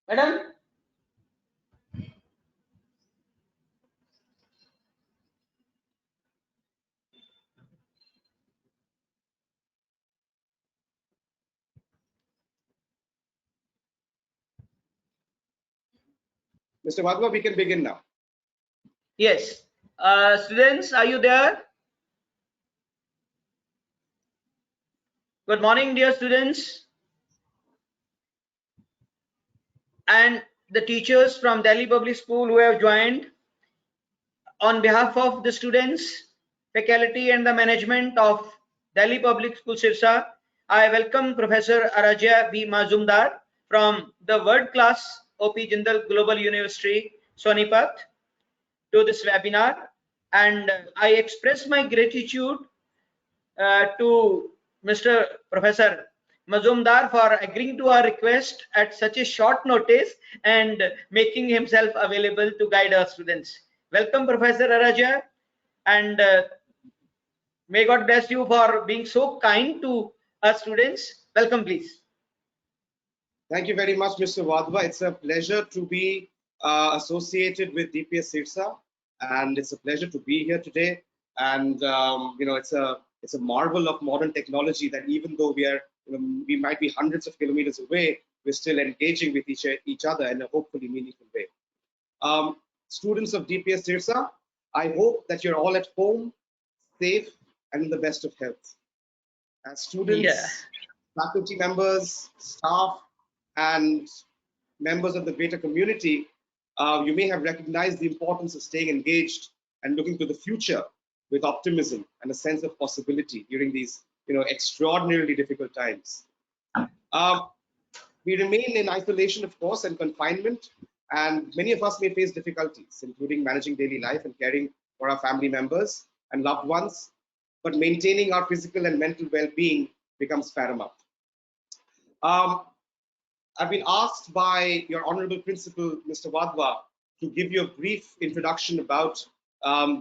Madam? Mr. Wadhwa, we can begin now. Yes. Students, are you there? Good morning, dear students. And the teachers from Delhi Public School who have joined. On behalf of the students, faculty and the management of Delhi Public School Sirsa, I welcome Professor Arjya B. Mazumdar from the world-class OP Jindal Global University, Sonipat, to this webinar, and I express my gratitude to Mr. Professor Mazumdar for agreeing to our request at such a short notice and making himself available to guide our students. Welcome, Professor Arjya, and may God bless you for being so kind to our students. Welcome, please. Thank you very much, Mr. Wadhwa. It's a pleasure to be associated with DPS Sirsa, and it's a pleasure to be here today. And it's a marvel of modern technology that even though we might be hundreds of kilometers away, we're still engaging with each other in a hopefully meaningful way. Students of DPS Sirsa, I hope that you're all at home, safe, and in the best of health. As students, faculty members, staff, and members of the greater community, you may have recognized the importance of staying engaged and looking to the future with optimism and a sense of possibility during these extraordinarily difficult times. We remain in isolation, of course, and confinement, and many of us may face difficulties, including managing daily life and caring for our family members and loved ones, but maintaining our physical and mental well-being becomes paramount. I've been asked by your honorable principal, Mr. Wadhwa, to give you a brief introduction about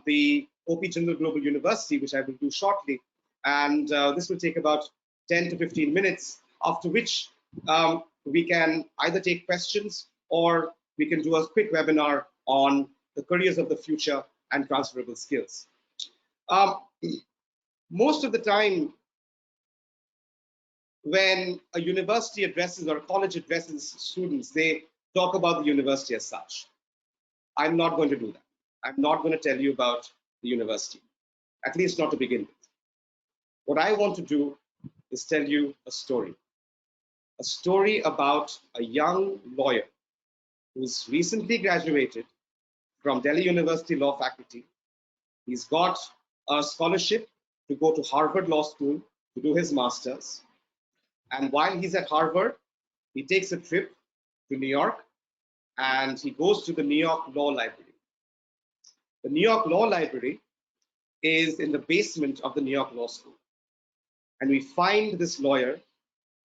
the OP Jindal Global University, which I will do shortly. And this will take about 10 to 15 minutes, after which we can either take questions or we can do a quick webinar on the careers of the future and transferable skills. Most of the time, when a university addresses or a college addresses students, they talk about the university as such. I'm not going to do that. I'm not going to tell you about the university, at least not to begin with. What I want to do is tell you a story about a young lawyer who's recently graduated from Delhi University Law Faculty. He's got a scholarship to go to Harvard Law School to do his master's. And while he's at Harvard, he takes a trip to New York and he goes to the New York Law Library. The New York Law Library is in the basement of the New York Law School. And we find this lawyer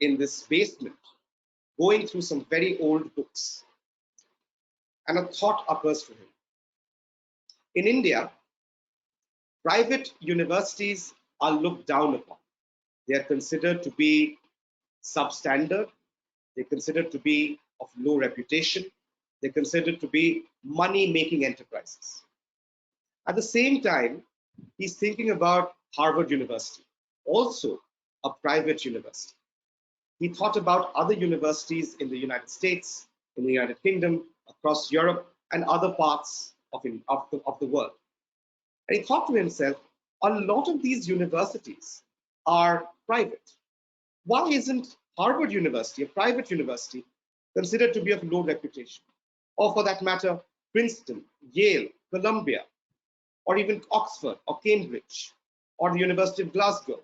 in this basement going through some very old books. And a thought occurs to him. In India, private universities are looked down upon. They are considered to be substandard. They're considered to be of low reputation. They're considered to be money-making enterprises. At the same time, he's thinking about Harvard University, also a private university. He thought about other universities in the United States, in the United Kingdom, across Europe, and other parts of the world. And he thought to himself, a lot of these universities are private. Why isn't Harvard University, a private university, considered to be of low reputation? Or for that matter, Princeton, Yale, Columbia, or even Oxford or Cambridge, or the University of Glasgow.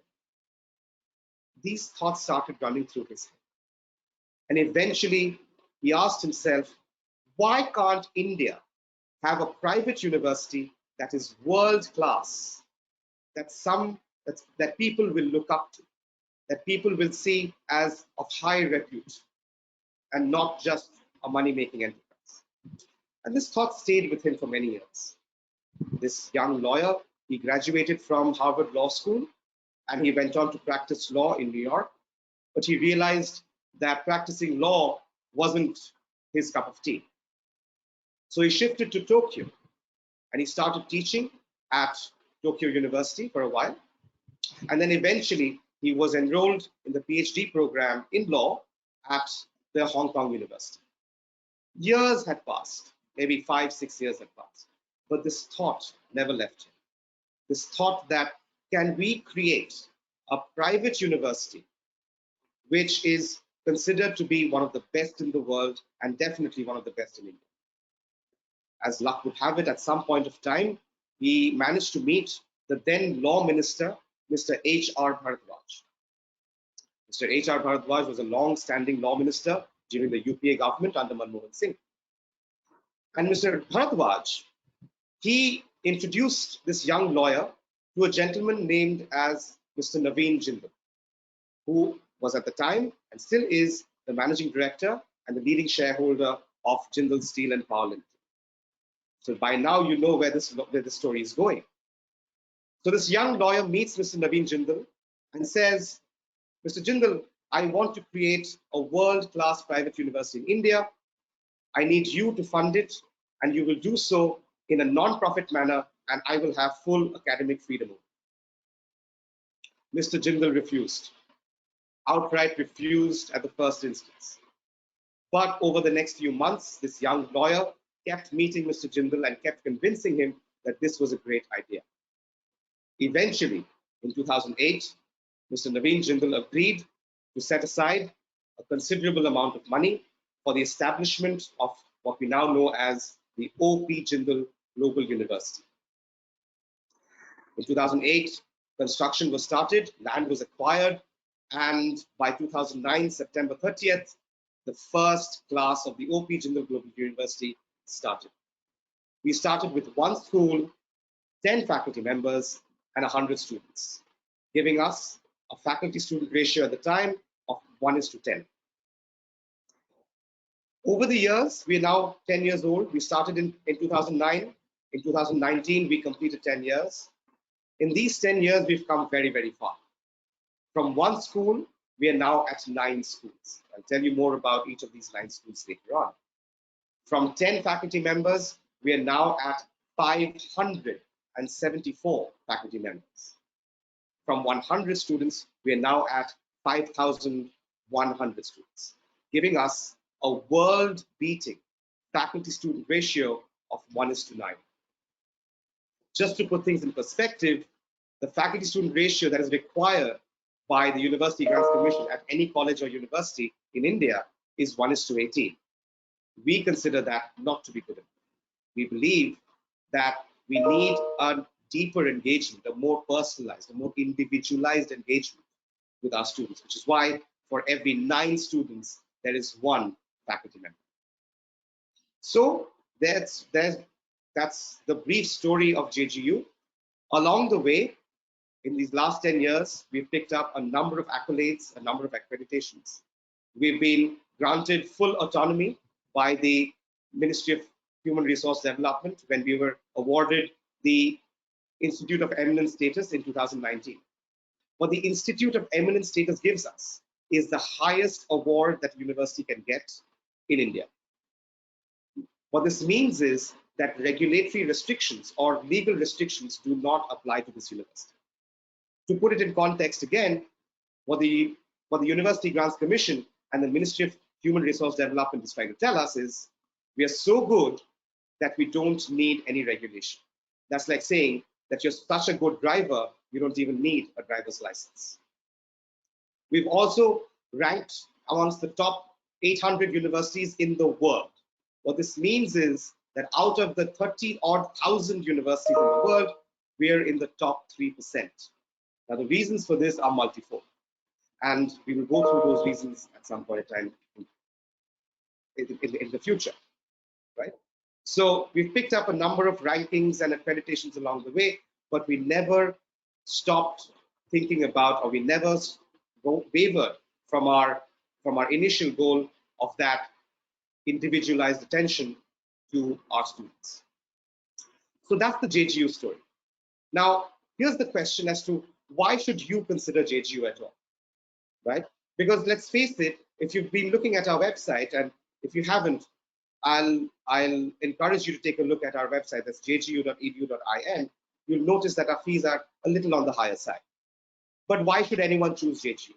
These thoughts started running through his head. And eventually, he asked himself, why can't India have a private university that is world-class, that people will look up to, that people will see as of high repute, and not just a money-making enterprise? And this thought stayed with him for many years. This young lawyer, he graduated from Harvard Law School, and he went on to practice law in New York. but he realized that practicing law wasn't his cup of tea. So he shifted to Tokyo and he started teaching at Tokyo University for a while. And then eventually he was enrolled in the PhD program in law at the Hong Kong University. Years had passed, maybe 5-6 years had passed, but this thought never left him. This thought that, can we create a private university which is considered to be one of the best in the world and definitely one of the best in India? As luck would have it, at some point of time, he managed to meet the then law minister, Mr. H.R. Bharadwaj. Mr. H.R. Bharadwaj was a long-standing law minister during the UPA government under Manmohan Singh. And Mr. Bharadwaj, he introduced this young lawyer to a gentleman named as Mr. Naveen Jindal, who was at the time and still is the managing director and the leading shareholder of Jindal Steel and Power Limited. So by now you know where this story is going. So this young lawyer meets Mr. Naveen Jindal and says, Mr. Jindal, I want to create a world-class private university in India. I need you to fund it, and you will do so in a non-profit manner, and I will have full academic freedom. Mr. Jindal refused, outright refused at the first instance. But over the next few months, this young lawyer kept meeting Mr. Jindal and kept convincing him that this was a great idea. Eventually, in 2008, Mr. Naveen Jindal agreed to set aside a considerable amount of money for the establishment of what we now know as the O.P. Jindal Global University. In 2008, construction was started, land was acquired, and by 2009, September 30th, the first class of the O.P. Jindal Global University started. We started with one school, 10 faculty members, and 100 students, giving us a faculty-student ratio at the time of 1:10. Over the years, we are now 10 years old. We started in 2009. In 2019, we completed 10 years. In these 10 years, we've come very, very far. From one school, we are now at 9 schools. I'll tell you more about each of these 9 schools later on. From 10 faculty members, we are now at 574 faculty members. From 100 students, we are now at 5,100 students, giving us a world-beating faculty-student ratio of 1:9. Just to put things in perspective, the faculty-student ratio that is required by the University Grants Commission at any college or university in India is 1:18. We consider that not to be good enough. We believe that we need a deeper engagement, a more personalized, a more individualized engagement with our students, which is why for every 9 students, there is 1 faculty member. So that's the brief story of JGU. Along the way, in these last 10 years, we've picked up a number of accolades, a number of accreditations. We've been granted full autonomy by the Ministry of Human Resource Development when we were awarded the Institute of Eminence status in 2019. What the Institute of Eminence status gives us is the highest award that a university can get in India. What this means is that regulatory restrictions or legal restrictions do not apply to this university. To put it in context again, what the University Grants Commission and the Ministry of Human Resource Development is trying to tell us is we are so good that we don't need any regulation. That's like saying that you're such a good driver, you don't even need a driver's license. We've also ranked amongst the top 800 universities in the world. What this means is that out of the 30-odd thousand universities in the world, we are in the top 3%. Now, the reasons for this are multifold, and we will go through those reasons at some point in time in the future, right? So we've picked up a number of rankings and accreditations along the way, but we never stopped thinking about, or we never wavered from our initial goal of that individualized attention to our students. So that's the JGU story. Now, here's the question as to why should you consider JGU at all, right? Because let's face it, if you've been looking at our website, and if you haven't, I'll encourage you to take a look at our website. That's jgu.edu.in. You'll notice that our fees are a little on the higher side. But why should anyone choose JGU?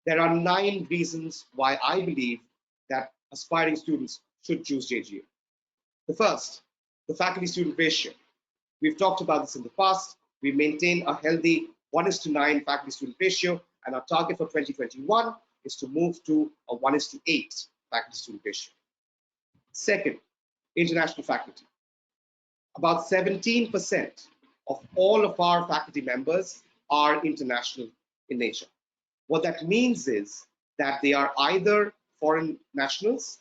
There are 9 reasons why I believe that aspiring students should choose JGU. The first, the faculty-student ratio. We've talked about this in the past. We maintain a healthy 1:9 faculty-student ratio, and our target for 2021 is to move to a 1:8 faculty-student ratio. Second, international faculty. About 17% of all of our faculty members are international in nature. What that means is that they are either foreign nationals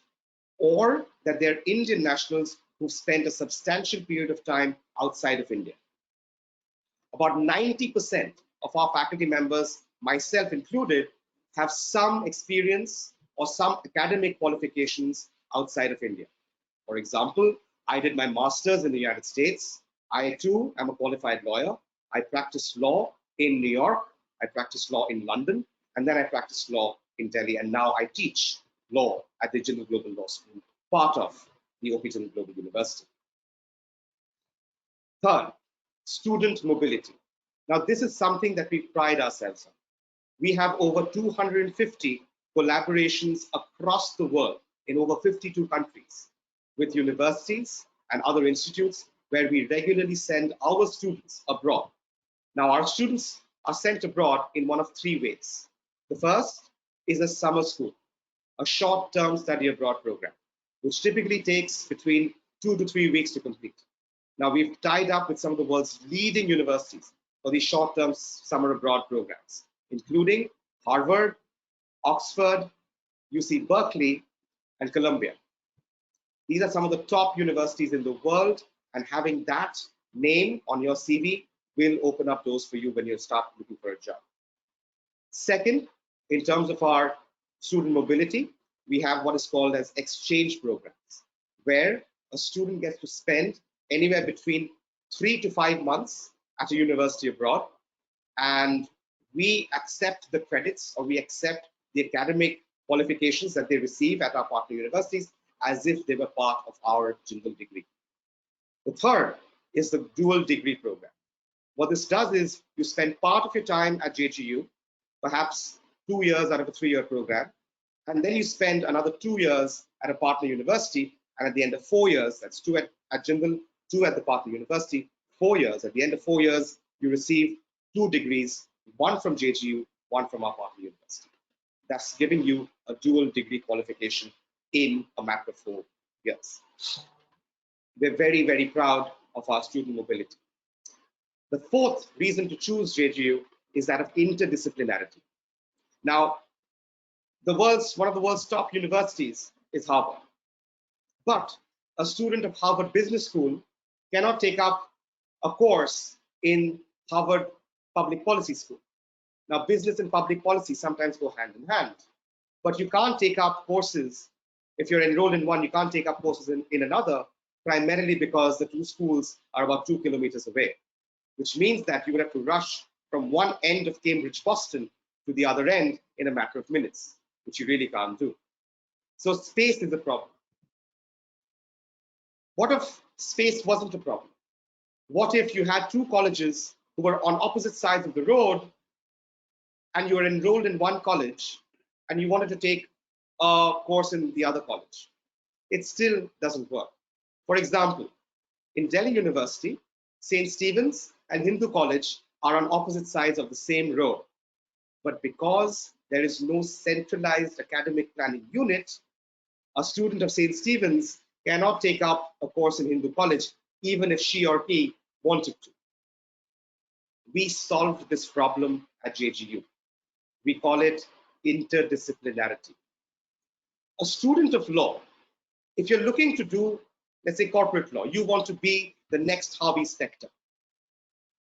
or that they're Indian nationals who've spent a substantial period of time outside of India. About 90% of our faculty members, myself included, have some experience or some academic qualifications outside of India. For example, I did my master's in the United States. I too am a qualified lawyer. I practiced law in New York. I practiced law in London. And then I practiced law in Delhi. And now I teach law at the Jindal Global Law School, part of the OP Jindal Global University. Third, student mobility. Now, this is something that we pride ourselves on. We have over 250 collaborations across the world in over 52 countries with universities and other institutes where we regularly send our students abroad. Now, our students are sent abroad in one of 3 ways. The first is a summer school, a short-term study abroad program, which typically takes between 2 to 3 weeks to complete. Now, we've tied up with some of the world's leading universities for these short-term summer abroad programs, including Harvard, Oxford, UC Berkeley, and Columbia. These are some of the top universities in the world, and having that name on your CV will open up doors for you when you start looking for a job. Second, in terms of our student mobility, we have what is called as exchange programs, where a student gets to spend anywhere between 3 to 5 months at a university abroad, and we accept the credits, or we accept the academic qualifications that they receive at our partner universities as if they were part of our Jindal degree. The third is the dual degree program. What this does is you spend part of your time at JGU, perhaps 2 years out of a 3-year program, and then you spend another 2 years at a partner university, and at the end of 4 years, that's 2 at Jindal, 2 at the partner university, 4 years. At the end of 4 years, you receive 2 degrees, 1 from JGU, 1 from our partner university. That's giving you a dual degree qualification in a matter of 4 years. We're very, very proud of our student mobility. The fourth reason to choose JGU is that of interdisciplinarity. Now, one of the world's top universities is Harvard. But a student of Harvard Business School cannot take up a course in Harvard Public Policy School. Now, business and public policy sometimes go hand in hand, but you can't take up courses. If you're enrolled in one, you can't take up courses in another, primarily because the 2 schools are about 2 kilometers away, which means that you would have to rush from one end of Cambridge, Boston to the other end in a matter of minutes, which you really can't do. So space is a problem. What if space wasn't a problem? What if you had 2 colleges who were on opposite sides of the road, and you were enrolled in one college and you wanted to take a course in the other college? It still doesn't work. For example, in Delhi University, St. Stephen's and Hindu College are on opposite sides of the same road. But because there is no centralized academic planning unit, a student of St. Stephen's cannot take up a course in Hindu College, even if she or he wanted to. We solved this problem at JGU. We call it interdisciplinarity. A student of law, if you're looking to do, let's say, corporate law, you want to be the next Harvey Specter.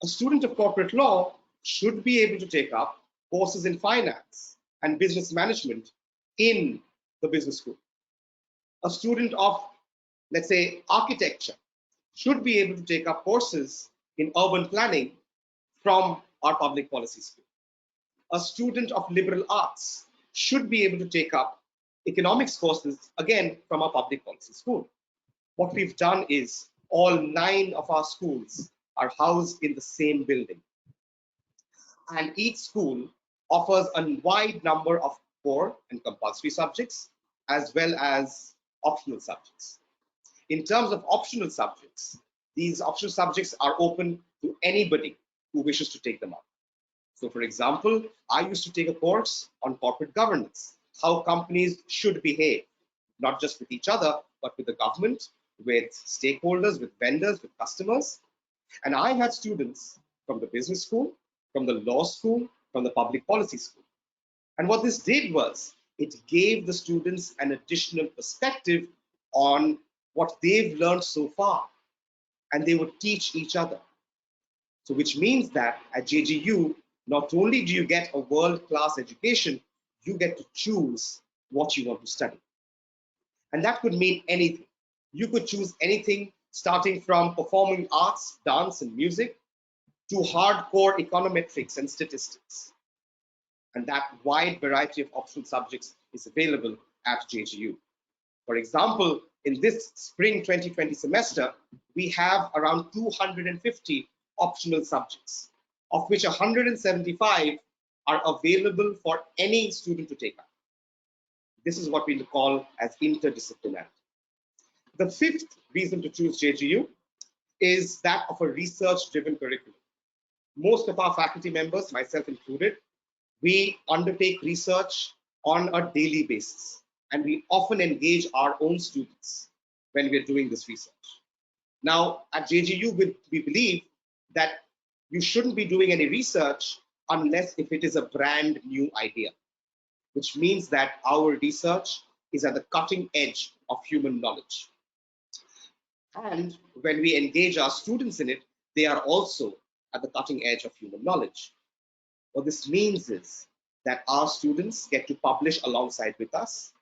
A student of corporate law should be able to take up courses in finance and business management in the business school. A student of, let's say, architecture should be able to take up courses in urban planning from our public policy school. A student of liberal arts should be able to take up economics courses again from our public policy school. What we've done is all 9 of our schools are housed in the same building, and each school offers a wide number of core and compulsory subjects as well as optional subjects. In terms of optional subjects, these optional subjects are open to anybody who wishes to take them up. So for example, I used to take a course on corporate governance, how companies should behave, not just with each other, but with the government, with stakeholders, with vendors, with customers. And I had students from the business school, from the law school, from the public policy school. And what this did was, it gave the students an additional perspective on what they've learned so far, and they would teach each other. So which means that at JGU, not only do you get a world-class education, you get to choose what you want to study. And that could mean anything. You could choose anything starting from performing arts, dance, and music, to hardcore econometrics and statistics. And that wide variety of optional subjects is available at JGU. For example, in this spring 2020 semester, we have around 250 optional subjects, of which 175 are available for any student to take up. This is what we call as interdisciplinarity. The fifth reason to choose JGU is that of a research-driven curriculum. Most of our faculty members, myself included, we undertake research on a daily basis, and we often engage our own students when we're doing this research. Now, at JGU, we believe that you shouldn't be doing any research unless if it is a brand new idea, which means that our research is at the cutting edge of human knowledge. And when we engage our students in it, they are also at the cutting edge of human knowledge. What this means is that our students get to publish alongside with us.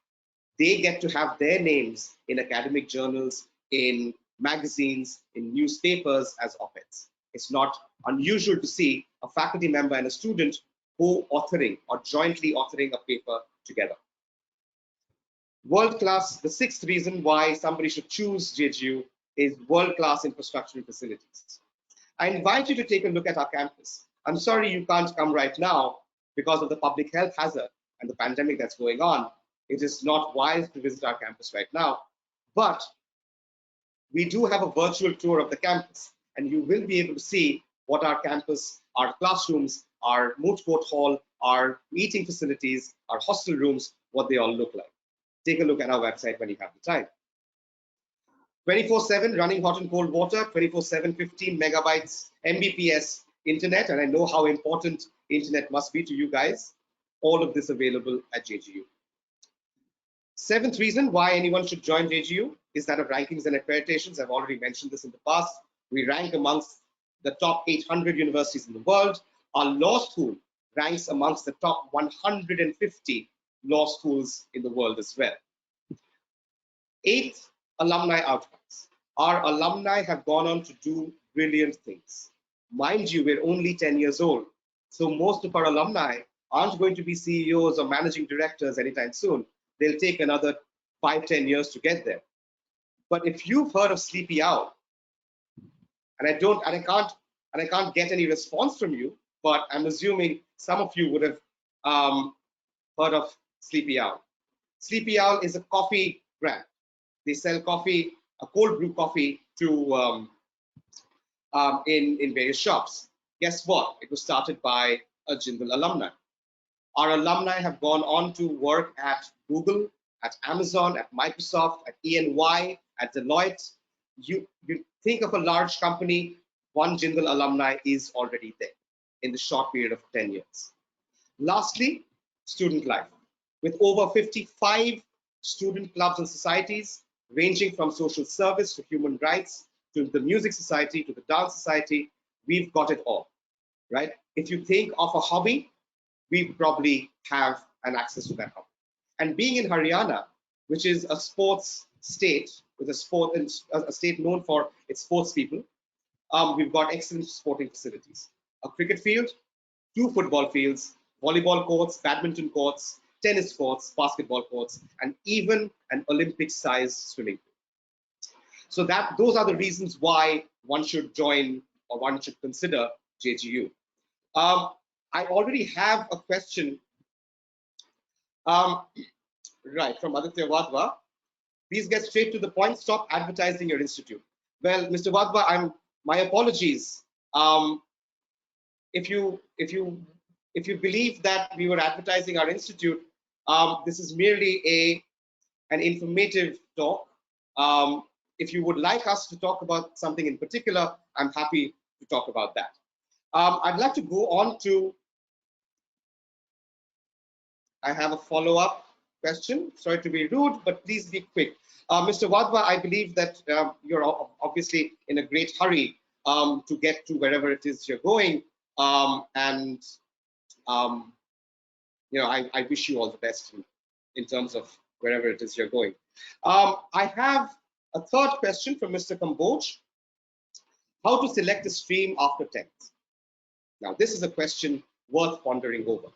They get to have their names in academic journals, in magazines, in newspapers as op-eds. It's not unusual to see a faculty member and a student co-authoring or jointly authoring a paper together. World-class, the sixth reason why somebody should choose JGU is world-class infrastructure and facilities. I invite you to take a look at our campus. I'm sorry you can't come right now because of the public health hazard and the pandemic that's going on. It is not wise to visit our campus right now, but we do have a virtual tour of the campus, and you will be able to see what our campus, our classrooms, our moot court hall, our meeting facilities, our hostel rooms, what they all look like. Take a look at our website when you have the time. 24/7 running hot and cold water, 24/7 15 megabytes Mbps internet, and I know how important internet must be to you guys. All of this available at JGU. Seventh reason why anyone should join JGU is that of rankings and accreditations. I've already mentioned this in the past. We rank amongst the top 800 universities in the world. Our law school ranks amongst the top 150 law schools in the world as well. Eighth, alumni outcomes. Our alumni have gone on to do brilliant things. Mind you, we're only 10 years old, so most of our alumni aren't going to be CEOs or managing directors anytime soon. They'll take another 5-10 years to get there. But if you've heard of Sleepy Owl, and I can't get any response from you, but I'm assuming some of you would have heard of Sleepy Owl. Sleepy Owl is a coffee brand. They sell coffee, a cold brew coffee, to in various shops. Guess what? It was started by a Jindal alumni. Our alumni have gone on to work at Google, at Amazon, at Microsoft, at EY, at Deloitte. You think of a large company, one Jindal alumni is already there in the short period of 10 years. Lastly, student life. With over 55 student clubs and societies, ranging from social service to human rights, to the music society, to the dance society, we've got it all, right? If you think of a hobby, we probably have an access to that hobby. And being in Haryana, which is a sports state, with a state known for its sports people, we've got excellent sporting facilities. A cricket field, 2 football fields, volleyball courts, badminton courts, tennis courts, basketball courts, and even an Olympic-sized swimming pool. So those are the reasons why one should join or one should consider JGU. I already have a question, right, from Aditya Wadhwa. Please get straight to the point. Stop advertising your institute. Well, Mr. Wadhwa, my apologies. If you believe that we were advertising our institute, this is merely an informative talk. If you would like us to talk about something in particular, I'm happy to talk about that. I'd like to go on to, I have a follow-up question. Sorry to be rude, but please be quick. Mr. Wadhwa, I believe that you're obviously in a great hurry to get to wherever it is you're going. And you know, I wish you all the best in terms of wherever it is you're going. I have a third question from Mr. Kamboj. How to select a stream after 10th? Now, this is a question worth pondering over.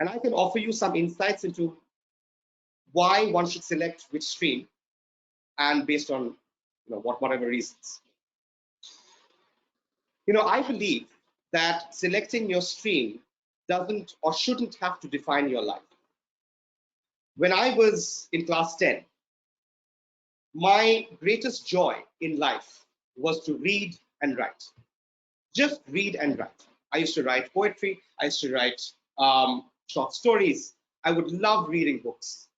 And I can offer you some insights into why one should select which stream and based on whatever reasons. I believe that selecting your stream doesn't or shouldn't have to define your life. When I was in class 10, my greatest joy in life was to read and write. Just read and write. I used to write poetry. I used to write short stories. I would love reading books.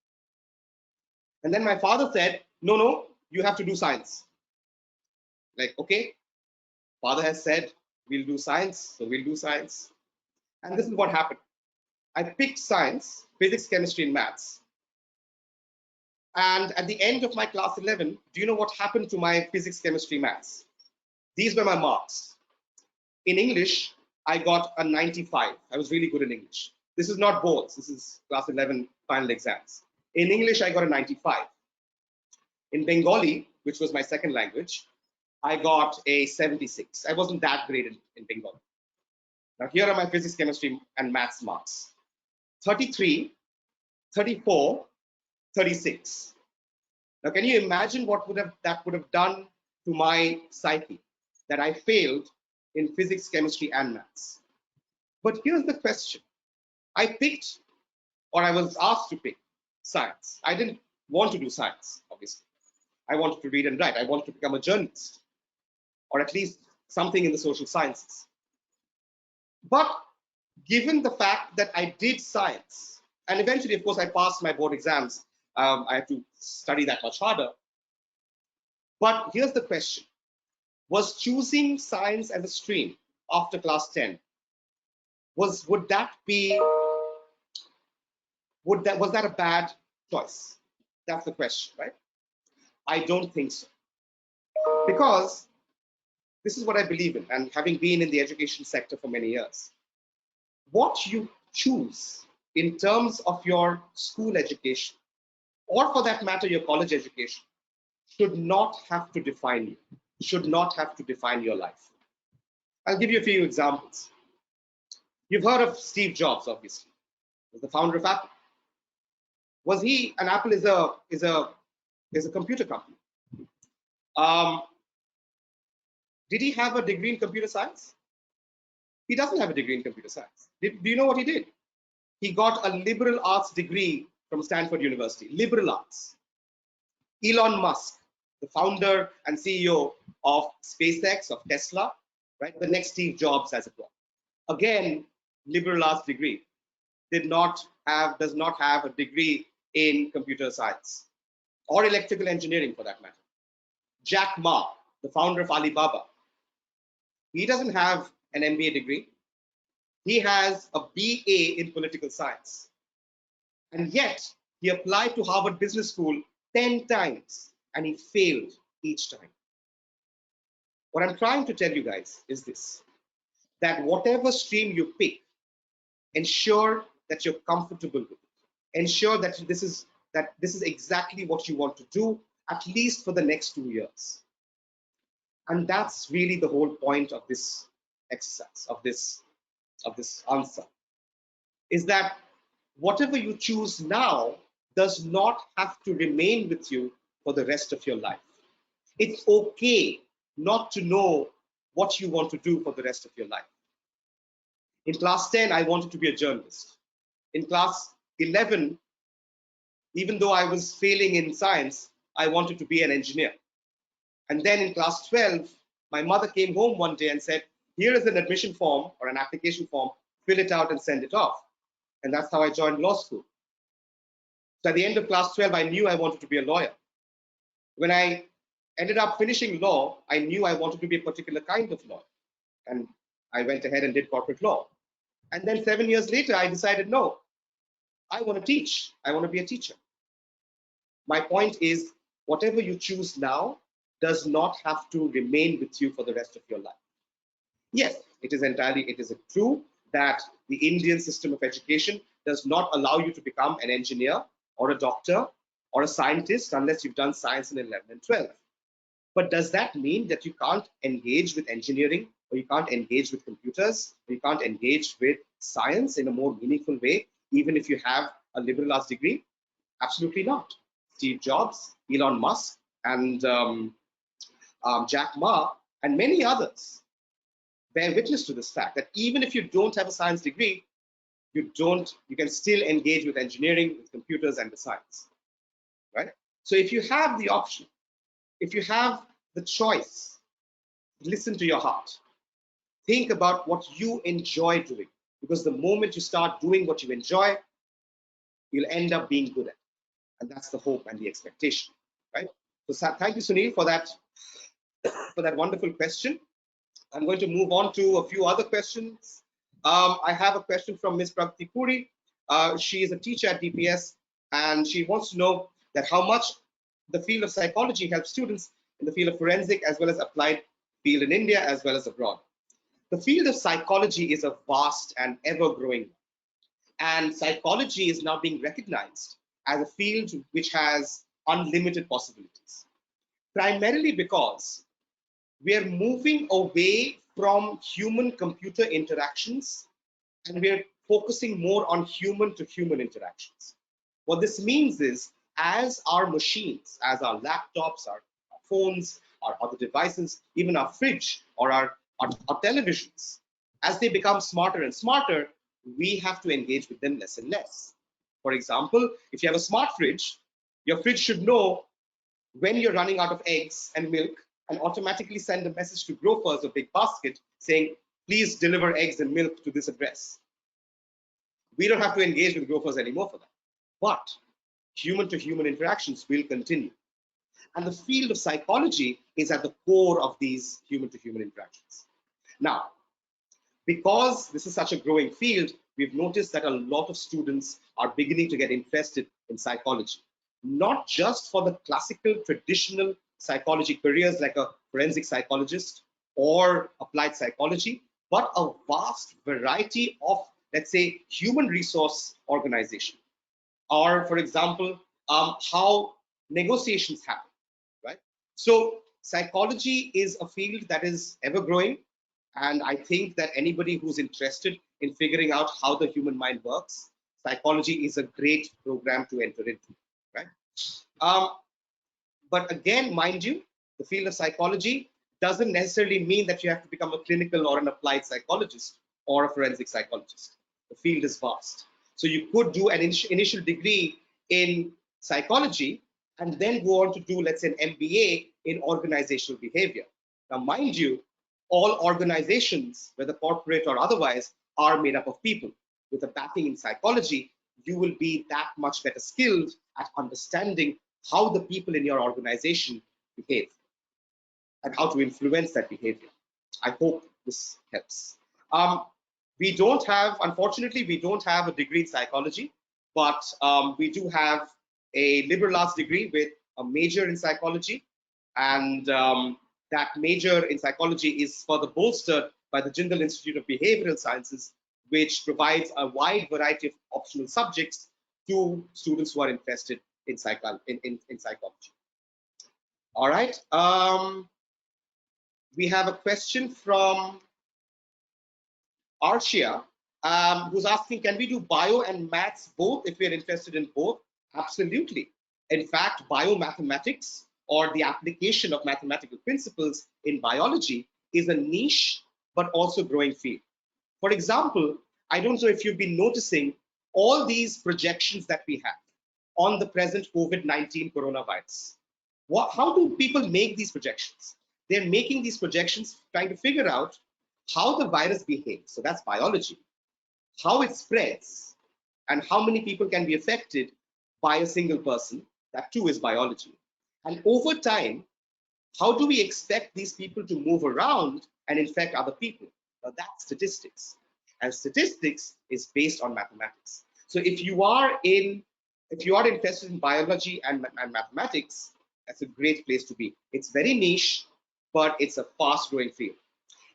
And then my father said, no, you have to do science. Like, okay, father has said we'll do science, so we'll do science. And this is what happened. I picked science, physics, chemistry, and maths. And at the end of my class 11, do you know what happened to my physics, chemistry, maths? These were my marks. In English, I got a 95. I was really good in English. This is not boards. This is class 11 final exams. In English, I got a 95. In Bengali, which was my second language, I got a 76. I wasn't that great in Bengali. Now here are my physics, chemistry, and maths marks. 33, 34, 36. Now can you imagine what that would have done to my psyche, that I failed in physics, chemistry, and maths? But here's the question. I picked, or I was asked to pick, science. I didn't want to do science, obviously. I wanted to read and write. I wanted to become a journalist, or at least something in the social sciences. But given the fact that I did science, and eventually, of course, I passed my board exams, I have to study that much harder. But here's the question. Was choosing science as a stream after class 10, was that a bad choice? That's the question, right? I don't think so. Because this is what I believe in, and having been in the education sector for many years, what you choose in terms of your school education, or for that matter, your college education, should not have to define you, should not have to define your life. I'll give you a few examples. You've heard of Steve Jobs, obviously, the founder of Apple. Was he, and Apple is a computer company. Did he have a degree in computer science? He doesn't have a degree in computer science. Do you know what he did? He got a liberal arts degree from Stanford University, liberal arts. Elon Musk, the founder and CEO of SpaceX, of Tesla, right? The next Steve Jobs, as it were. Again, liberal arts degree. Does not have a degree in computer science or electrical engineering for that matter. Jack Ma, the founder of Alibaba, he doesn't have an MBA degree. He has a BA in political science. And yet, he applied to Harvard Business School 10 times and he failed each time. What I'm trying to tell you guys is this, that whatever stream you pick, ensure that you're comfortable with it. Ensure that this is exactly what you want to do, at least for the next 2 years. And that's really the whole point of this exercise, of this answer, is that whatever you choose now does not have to remain with you for the rest of your life. It's okay not to know what you want to do for the rest of your life. In class 10, I wanted to be a journalist. In class 11, even though I was failing in science, I wanted to be an engineer. And then in class 12, my mother came home one day and said, here is an admission form or an application form, fill it out and send it off. And that's how I joined law school. So at the end of class 12, I knew I wanted to be a lawyer. When I ended up finishing law, I knew I wanted to be a particular kind of lawyer. And I went ahead and did corporate law. And then 7 years later, I decided, no, I want to teach. I want to be a teacher. My point is, whatever you choose now does not have to remain with you for the rest of your life. Yes, it is true that the Indian system of education does not allow you to become an engineer or a doctor or a scientist unless you've done science in 11 and 12. But does that mean that you can't engage with engineering, or you can't engage with computers, or you can't engage with science in a more meaningful way, even if you have a liberal arts degree? Absolutely not. Steve Jobs, Elon Musk, and Jack Ma, and many others bear witness to this fact that even if you don't have a science degree, you can still engage with engineering, with computers, and with science, right? So if you have the option, if you have the choice, listen to your heart. Think about what you enjoy doing, because the moment you start doing what you enjoy, you'll end up being good at it. And that's the hope and the expectation, right? So thank you, Sunil, for that wonderful question. I'm going to move on to a few other questions. I have a question from Ms. Pragati Puri. She is a teacher at DPS, and she wants to know that how much the field of psychology helps students in the field of forensic as well as applied field in India as well as abroad. The field of psychology is a vast and ever-growing one, and psychology is now being recognized as a field which has unlimited possibilities, primarily because we are moving away from human-computer interactions, and we are focusing more on human-to-human interactions. What this means is, as our machines, as our laptops, our phones, our other devices, even our fridge or our televisions, as they become smarter and smarter, we have to engage with them less and less. For example, if you have a smart fridge, your fridge should know when you're running out of eggs and milk and automatically send a message to Grofers or Big Basket saying, please deliver eggs and milk to this address. We don't have to engage with Grofers anymore for that. But human-to-human interactions will continue. And the field of psychology is at the core of these human-to-human interactions. Now, because this is such a growing field, we've noticed that a lot of students are beginning to get interested in psychology, not just for the classical, traditional psychology careers like a forensic psychologist or applied psychology, but a vast variety of, let's say, human resource organization, or, for example, how negotiations happen, right? So psychology is a field that is ever growing. And I think that anybody who's interested in figuring out how the human mind works, psychology is a great program to enter into, right? But again, mind you, the field of psychology doesn't necessarily mean that you have to become a clinical or an applied psychologist or a forensic psychologist. The field is vast. So you could do an initial degree in psychology and then go on to do, let's say, an MBA in organizational behavior. Now, mind you, all organizations, whether corporate or otherwise, are made up of people. With a backing in psychology, you will be that much better skilled at understanding how the people in your organization behave and how to influence that behavior. I hope this helps. Unfortunately, we don't have a degree in psychology, but we do have a liberal arts degree with a major in psychology, and that major in psychology is further bolstered by the Jindal Institute of Behavioral Sciences, which provides a wide variety of optional subjects to students who are interested in psychology. All right. We have a question from Arjya. who's asking, can we do bio and maths both if we're interested in both? Absolutely. In fact, biomathematics, or the application of mathematical principles in biology, is a niche but also growing field. For example, I don't know if you've been noticing all these projections that we have on the present COVID-19 coronavirus. How do people make these projections? They're making these projections trying to figure out how the virus behaves. So that's biology. How it spreads and how many people can be affected by a single person. That too is biology. And over time, how do we expect these people to move around and infect other people? Now that's statistics. And statistics is based on mathematics. So if you are interested in biology and mathematics, that's a great place to be. It's very niche, but it's a fast growing field.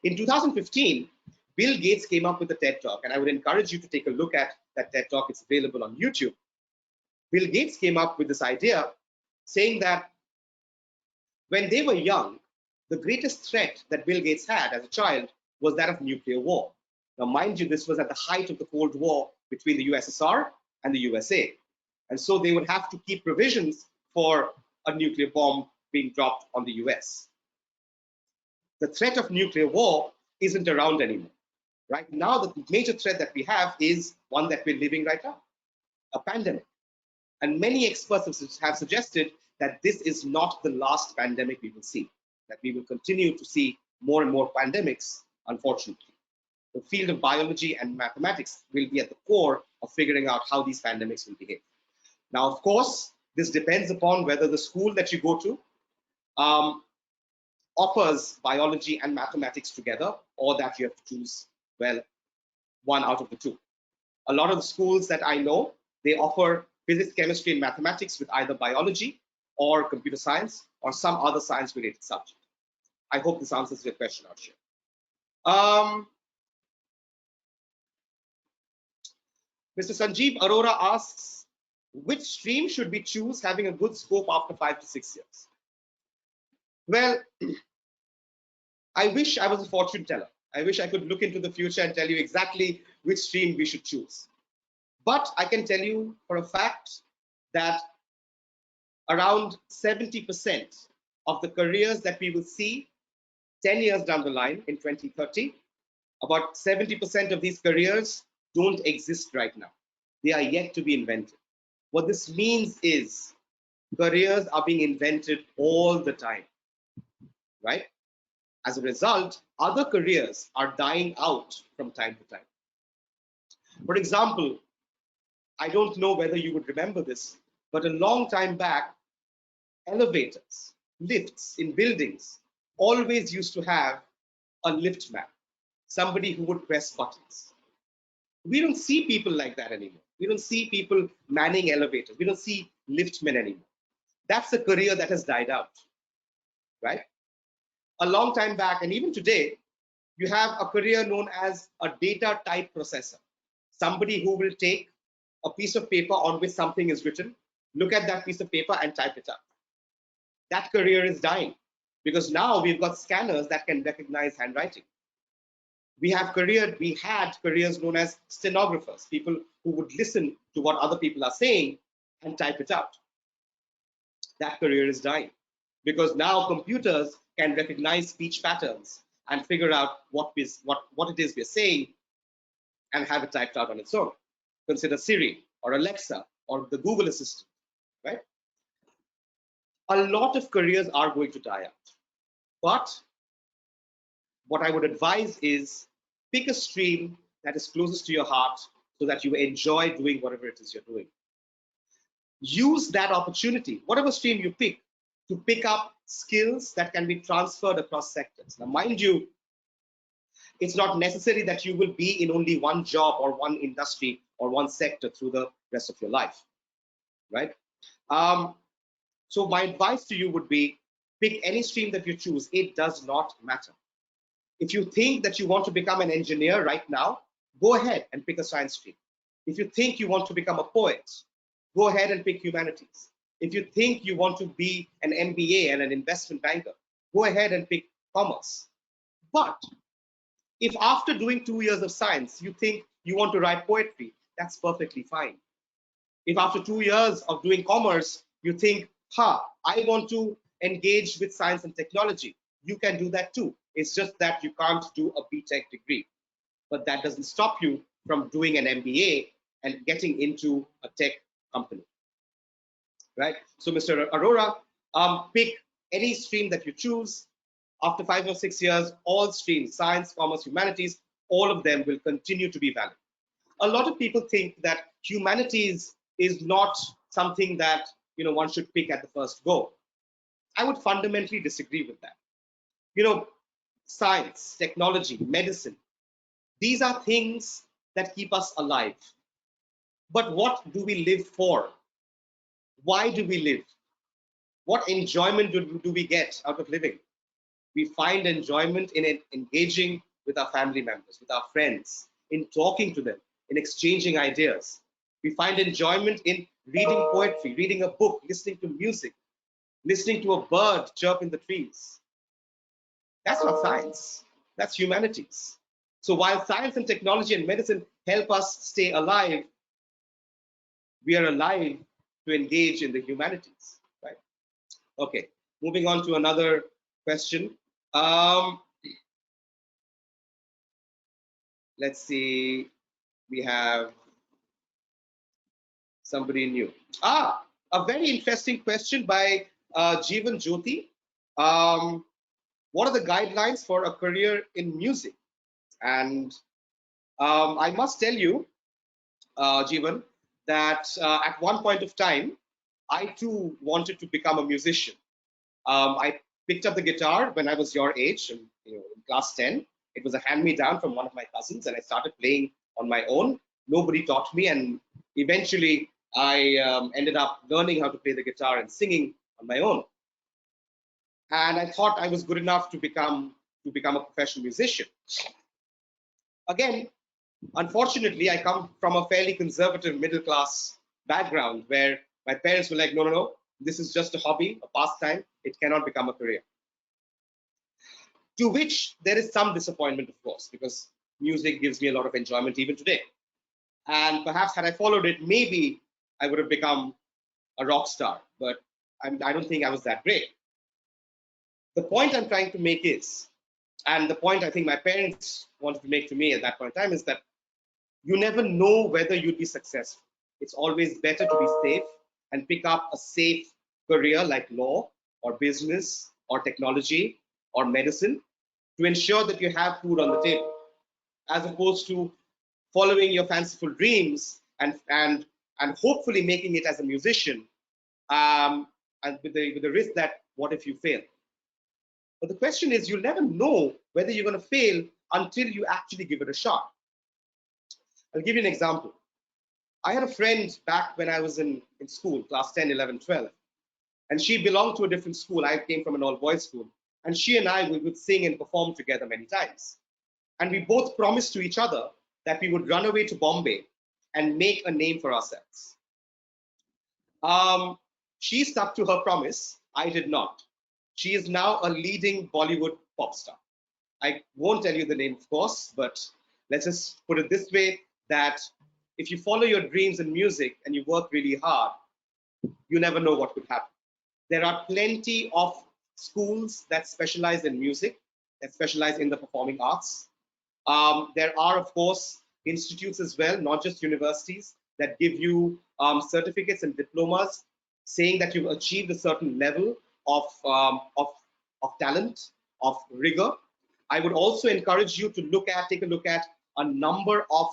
In 2015, Bill Gates came up with a TED Talk, and I would encourage you to take a look at that TED Talk. It's available on YouTube. Bill Gates came up with this idea saying that when they were young, the greatest threat that Bill Gates had as a child was that of nuclear war. Now, mind you, this was at the height of the Cold War between the USSR and the USA. And so they would have to keep provisions for a nuclear bomb being dropped on the US. The threat of nuclear war isn't around anymore. Right now, the major threat that we have is one that we're living right now, a pandemic. And many experts have suggested that this is not the last pandemic we will see, that we will continue to see more and more pandemics, unfortunately. The field of biology and mathematics will be at the core of figuring out how these pandemics will behave. Now, of course, this depends upon whether the school that you go to offers biology and mathematics together, or that you have to choose, well, one out of the two. A lot of the schools that I know, they offer physics, chemistry, and mathematics with either biology or computer science or some other science-related subject. I hope this answers your question, Arjya. Mr. Sanjeev Arora asks, which stream should we choose having a good scope after 5 to 6 years? Well, I wish I was a fortune teller. I wish I could look into the future and tell you exactly which stream we should choose. But I can tell you for a fact that around 70% of the careers that we will see 10 years down the line in 2030, about 70% of these careers don't exist right now. They are yet to be invented. What this means is careers are being invented all the time, right? As a result, other careers are dying out from time to time. For example, I don't know whether you would remember this, but a long time back, elevators, lifts in buildings always used to have a lift man, somebody who would press buttons. We don't see people like that anymore. We don't see people manning elevators. We don't see liftmen anymore. That's a career that has died out, right? A long time back, and even today, you have a career known as a data type processor, somebody who will take a piece of paper on which something is written, look at that piece of paper and type it up. That career is dying because now we've got scanners that can recognize handwriting. We had careers known as stenographers, people who would listen to what other people are saying and type it out. That career is dying because now computers can recognize speech patterns and figure out what it is we're saying and have it typed out on its own. Consider Siri or Alexa or the Google Assistant, right? A lot of careers are going to die out. But what I would advise is pick a stream that is closest to your heart so that you enjoy doing whatever it is you're doing. Use that opportunity, whatever stream you pick, to pick up skills that can be transferred across sectors. Now, mind you, it's not necessary that you will be in only one job or one industry or one sector through the rest of your life, right? So my advice to you would be pick any stream that you choose. It does not matter. If you think that you want to become an engineer right now, go ahead and pick a science stream. If you think you want to become a poet, go ahead and pick humanities. If you think you want to be an MBA and an investment banker, go ahead and pick commerce. But if after doing 2 years of science, you think you want to write poetry, that's perfectly fine. If after 2 years of doing commerce, you think, I want to engage with science and technology, you can do that too. It's just that you can't do a BTech degree. But that doesn't stop you from doing an MBA and getting into a tech company, right? So Mr. Arora, pick any stream that you choose. After 5 or 6 years, all streams, science, commerce, humanities, all of them will continue to be valid. A lot of people think that humanities is not something that one should pick at the first go. I would fundamentally disagree with that. Science, technology, medicine, these are things that keep us alive. But what do we live for? Why do we live? What enjoyment do we get out of living? We find enjoyment in engaging with our family members, with our friends, in talking to them, in exchanging ideas. We find enjoyment in reading poetry, reading a book, listening to music, listening to a bird chirp in the trees. That's not science, that's humanities. So while science and technology and medicine help us stay alive, we are alive to engage in the humanities, right? Okay, moving on to another question. Let's see, we have somebody new. A very interesting question by Jeevan Jyoti. What are the guidelines for a career in music? And I must tell you, Jeevan, that at one point of time, I too wanted to become a musician. I picked up the guitar when I was your age, in class 10. It was a hand-me-down from one of my cousins, and I started playing on my own. Nobody taught me, and eventually I ended up learning how to play the guitar and singing on my own. And I thought I was good enough to become a professional musician. Again, unfortunately, I come from a fairly conservative middle-class background where my parents were like, no, no, no, this is just a hobby, a pastime. It cannot become a career. To which there is some disappointment, of course, because music gives me a lot of enjoyment even today. And perhaps had I followed it, maybe I would have become a rock star, but I don't think I was that great. The point I'm trying to make is, and the point I think my parents wanted to make to me at that point in time, is that you never know whether you'd be successful. It's always better to be safe and pick up a safe career like law or business or technology or medicine to ensure that you have food on the table, as opposed to following your fanciful dreams and hopefully making it as a musician, and with the risk that what if you fail? But the question is, you'll never know whether you're going to fail until you actually give it a shot. I'll give you an example. I had a friend back when I was in school, class 10, 11, 12, and she belonged to a different school. I came from an all-boys school, and she and I would sing and perform together many times. And we both promised to each other that we would run away to Bombay and make a name for ourselves. She stuck to her promise. I did not. She is now a leading Bollywood pop star. I won't tell you the name, of course, but let's just put it this way, that if you follow your dreams in music and you work really hard, you never know what could happen. There are plenty of schools that specialize in music, that specialize in the performing arts. There are, of course, institutes as well, not just universities, that give you certificates and diplomas saying that you've achieved a certain level of talent, of rigor. I would also encourage you to take a look at a number of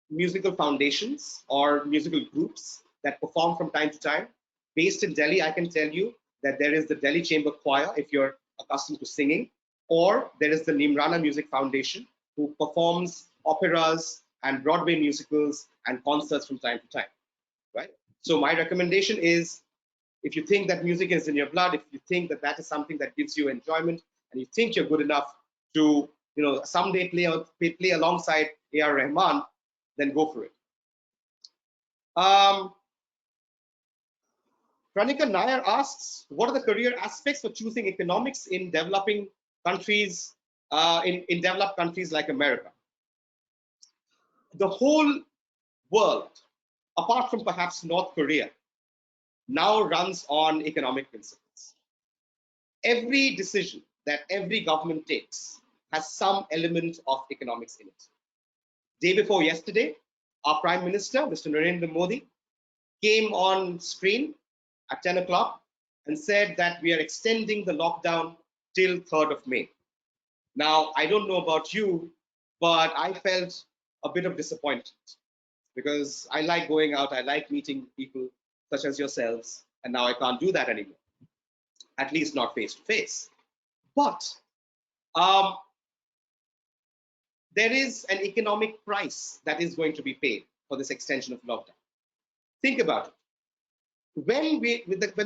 musical foundations or musical groups that perform from time to time. Based in Delhi, I can tell you that there is the Delhi Chamber Choir, if you're accustomed to singing, or there is the Nimrana Music Foundation, who performs operas and Broadway musicals and concerts from time to time, right? So my recommendation is, if you think that music is in your blood, if you think that that is something that gives you enjoyment, and you think you're good enough to, someday play alongside A.R. Rahman, then go for it. Pranika Nair asks, what are the career aspects for choosing economics in developing countries, in developed countries like America? The whole world, apart from perhaps North Korea, now runs on economic principles. Every decision that every government takes has some element of economics in it. Day before yesterday, our Prime Minister, Mr. Narendra Modi, came on screen at 10 o'clock and said that we are extending the lockdown till 3rd of May. Now, I don't know about you, but I felt a bit of disappointment because I like going out, I like meeting people such as yourselves, and now I can't do that anymore, at least not face to face. But there is an economic price that is going to be paid for this extension of lockdown. Think about it. When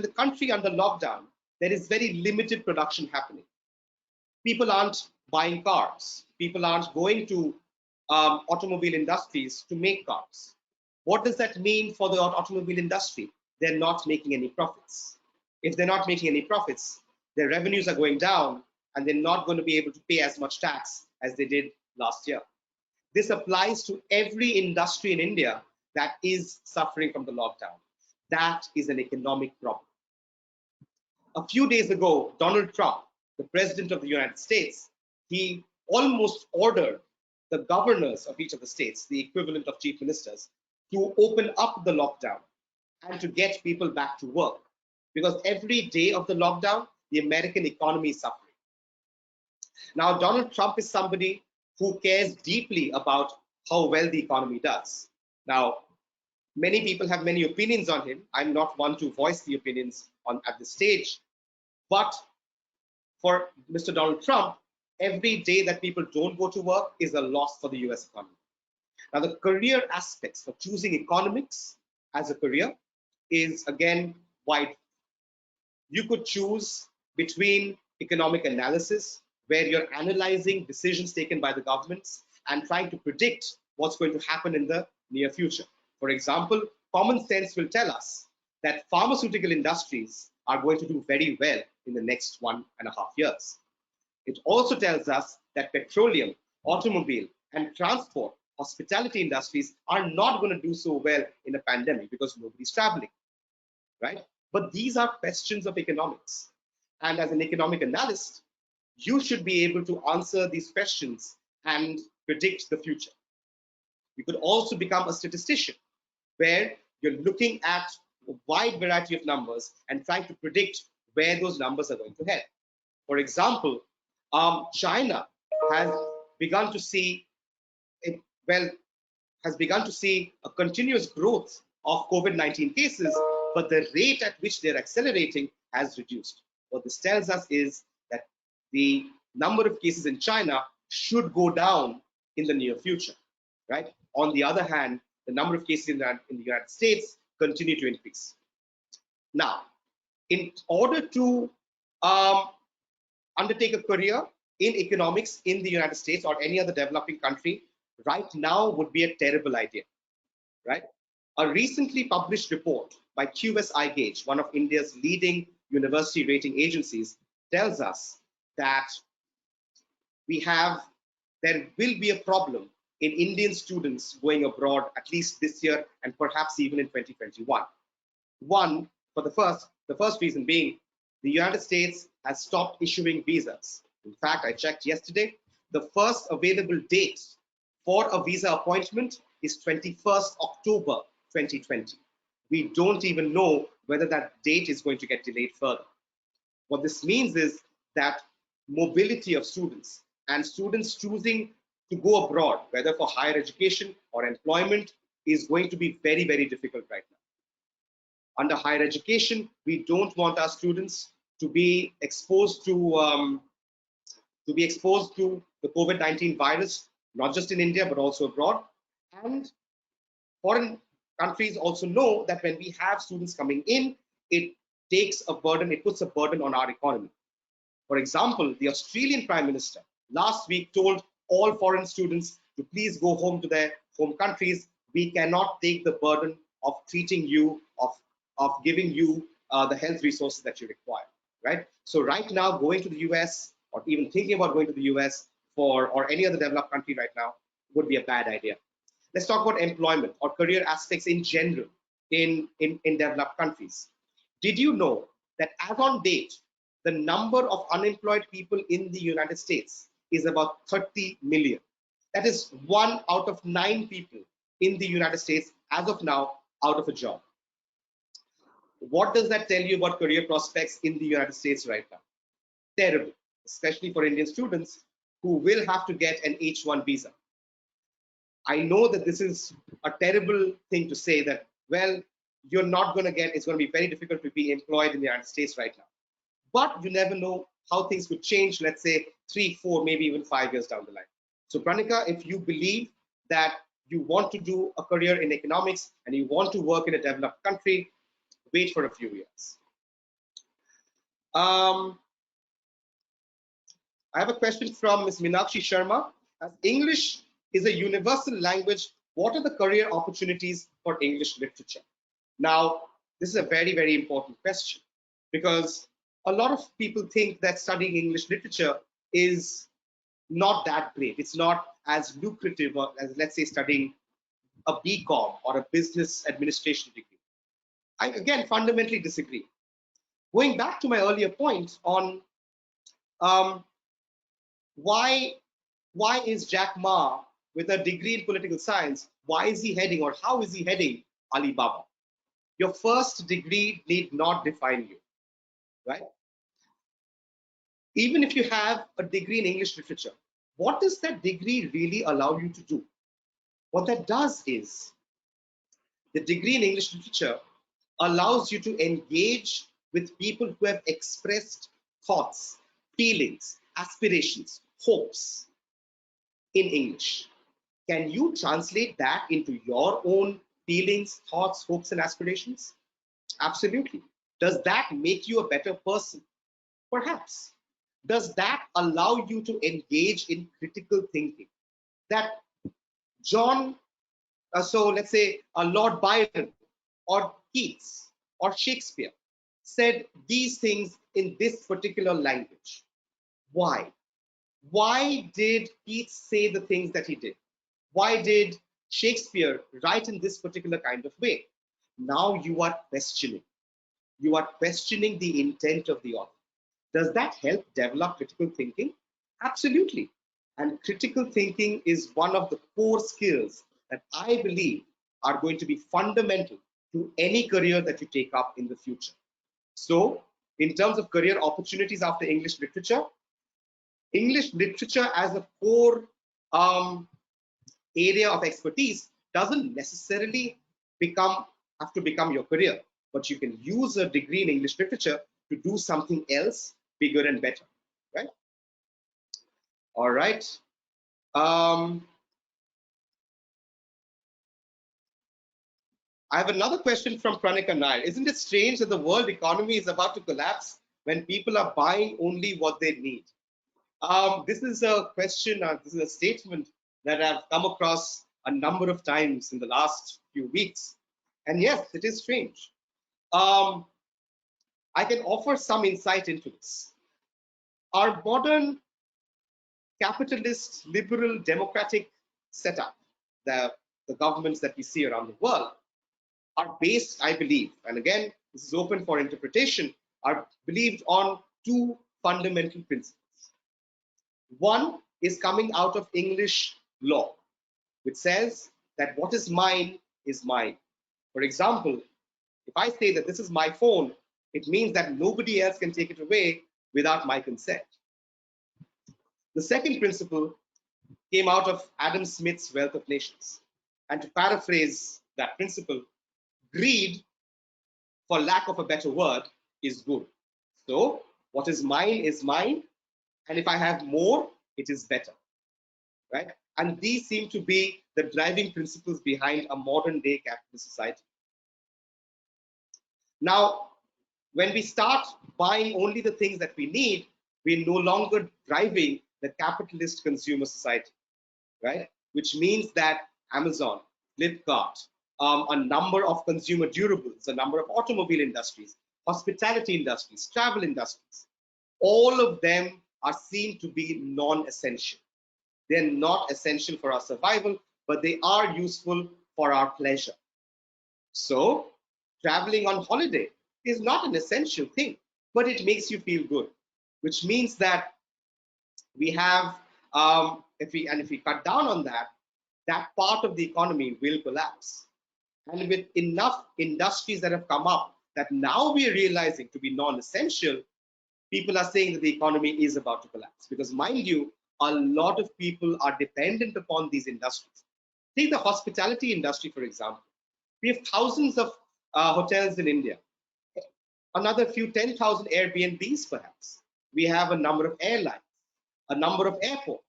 the country under lockdown, there is very limited production happening. People aren't buying cars. People aren't going to automobile industries to make cars. What does that mean for the automobile industry? They're not making any profits. If they're not making any profits, their revenues are going down and they're not going to be able to pay as much tax as they did last year. This applies to every industry in India that is suffering from the lockdown. That is an economic problem. A few days ago, Donald Trump, the president of the United States, he almost ordered the governors of each of the states, the equivalent of chief ministers, to open up the lockdown and to get people back to work. Because every day of the lockdown, the American economy is suffering. Now, Donald Trump is somebody who cares deeply about how well the economy does. Now, many people have many opinions on him. I'm not one to voice the opinions at this stage. But for Mr. Donald Trump, every day that people don't go to work is a loss for the US economy. Now, the career aspects of choosing economics as a career is again wide. You could choose between economic analysis, where you're analyzing decisions taken by the governments and trying to predict what's going to happen in the near future. For example, common sense will tell us that pharmaceutical industries are going to do very well in the next 1.5 years. It also tells us that petroleum, automobile, and transport, hospitality industries are not going to do so well in a pandemic because nobody's traveling, right? But these are questions of economics. And as an economic analyst, you should be able to answer these questions and predict the future. You could also become a statistician, where you're looking at a wide variety of numbers and trying to predict where those numbers are going to head. For example, China has begun to see a continuous growth of COVID-19 cases, but the rate at which they're accelerating has reduced. What this tells us is that the number of cases in China should go down in the near future, right? On the other hand, the number of cases in the United States continue to increase. Now, in order to undertake a career in economics in the United States or any other developing country right now would be a terrible idea, right? A recently published report by QS Gauge, one of India's leading university rating agencies, tells us that there will be a problem in Indian students going abroad at least this year and perhaps even in 2021. One, for the first reason being, the United States has stopped issuing visas. In fact, I checked yesterday, the first available date for a visa appointment is 21st October 2020. We don't even know whether that date is going to get delayed further. What this means is that mobility of students and students choosing to go abroad, whether for higher education or employment, is going to be very, very difficult right now. Under higher education, we don't want our students to be exposed to the COVID-19 virus, not just in India, but also abroad. And foreign countries also know that when we have students coming in, it puts a burden on our economy. For example, the Australian Prime Minister last week told all foreign students to please go home to their home countries. We cannot take the burden of treating you, of giving you the health resources that you require, right? So right now, going to the US or even thinking about going to the US or any other developed country right now would be a bad idea. Let's talk about employment or career aspects in general in developed countries. Did you know that as on date, the number of unemployed people in the United States is about 30 million? That is 1 out of 9 people in the United States as of now out of a job. What does that tell you about career prospects in the United States right now? Terrible, especially for Indian students who will have to get an H-1 visa. I know that this is a terrible thing to say that, well, you're not going to get, it's going to be very difficult to be employed in the United States right now. But you never know how things could change, let's say 3, 4, maybe even 5 years down the line. So Pranika, if you believe that you want to do a career in economics and you want to work in a developed country, wait for a few years. I have a question from Ms. Meenakshi Sharma. As English is a universal language, what are the career opportunities for English literature? Now, this is a very, very important question because a lot of people think that studying English literature is not that great. It's not as lucrative as, let's say, studying a BCom or a business administration degree. I, again, fundamentally disagree. Going back to my earlier point on why is Jack Ma with a degree in political science, why is he heading or how is he heading Alibaba? Your first degree need not define you, right? Even if you have a degree in English literature, what does that degree really allow you to do? What that does is, the degree in English literature allows you to engage with people who have expressed thoughts, feelings, aspirations, hopes in English. Can you translate that into your own feelings, thoughts, hopes, and aspirations? Absolutely. Does that make you a better person? Perhaps. Does that allow you to engage in critical thinking? That so let's say Lord Byron or Keats or Shakespeare said these things in this particular language. Why? Why did Keats say the things that he did? Why did Shakespeare write in this particular kind of way? Now you are questioning. You are questioning the intent of the author. Does that help develop critical thinking? Absolutely. And critical thinking is one of the core skills that I believe are going to be fundamental to any career that you take up in the future. So, in terms of career opportunities after English literature as a core area of expertise doesn't necessarily have to become your career, but you can use a degree in English literature to do something else bigger and better, right? All right. I have another question from Pranika Nair. Isn't it strange that the world economy is about to collapse when people are buying only what they need? This is a question, this is a statement that I've come across a number of times in the last few weeks. And yes, it is strange. I can offer some insight into this. Our modern capitalist, liberal, democratic setup, the governments that we see around the world, are based, I believe, and again, this is open for interpretation, are believed on two fundamental principles. One is coming out of English law, which says that what is mine is mine. For example, if I say that this is my phone, it means that nobody else can take it away without my consent. The second principle came out of Adam Smith's Wealth of Nations. And to paraphrase that principle, greed, for lack of a better word, is good. So what is mine, and if I have more, it is better, right? And these seem to be the driving principles behind a modern day capitalist society. Now, when we start buying only the things that we need, we're no longer driving the capitalist consumer society, right? Which means that Amazon, Flipkart, a number of consumer durables, a number of automobile industries, hospitality industries, travel industries, all of them are seen to be non-essential. They're not essential for our survival. but they are useful for our pleasure. So traveling on holiday is not an essential thing, but it makes you feel good, which means that we have, if we cut down on that, that part of the economy will collapse. And with enough industries that have come up that now we are realizing to be non-essential, people are saying that the economy is about to collapse. Because mind you, a lot of people are dependent upon these industries. Take the hospitality industry, for example. We have thousands of hotels in India, another few 10,000 Airbnbs perhaps. We have a number of airlines, a number of airports,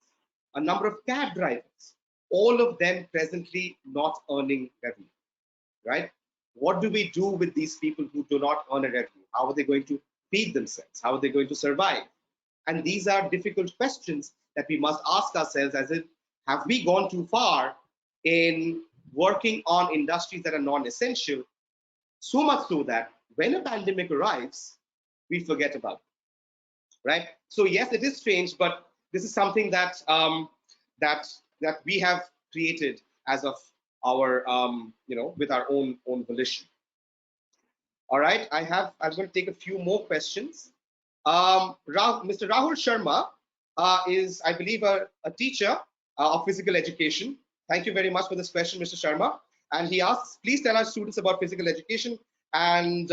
a number of cab drivers, all of them presently not earning revenue, right? What do we do with these people who do not earn a revenue? How are they going to feed themselves? How are they going to survive? And these are difficult questions that we must ask ourselves, as in, have we gone too far in working on industries that are non-essential, so much so that when a pandemic arrives, we forget about it, right? So yes, it is strange, but this is something that that we have created as of our with our own volition. All right, I'm going to take a few more questions. Mr. Rahul Sharma is, I believe, a teacher of physical education. Thank you very much for this question, Mr. Sharma. And he asks, please tell our students about physical education and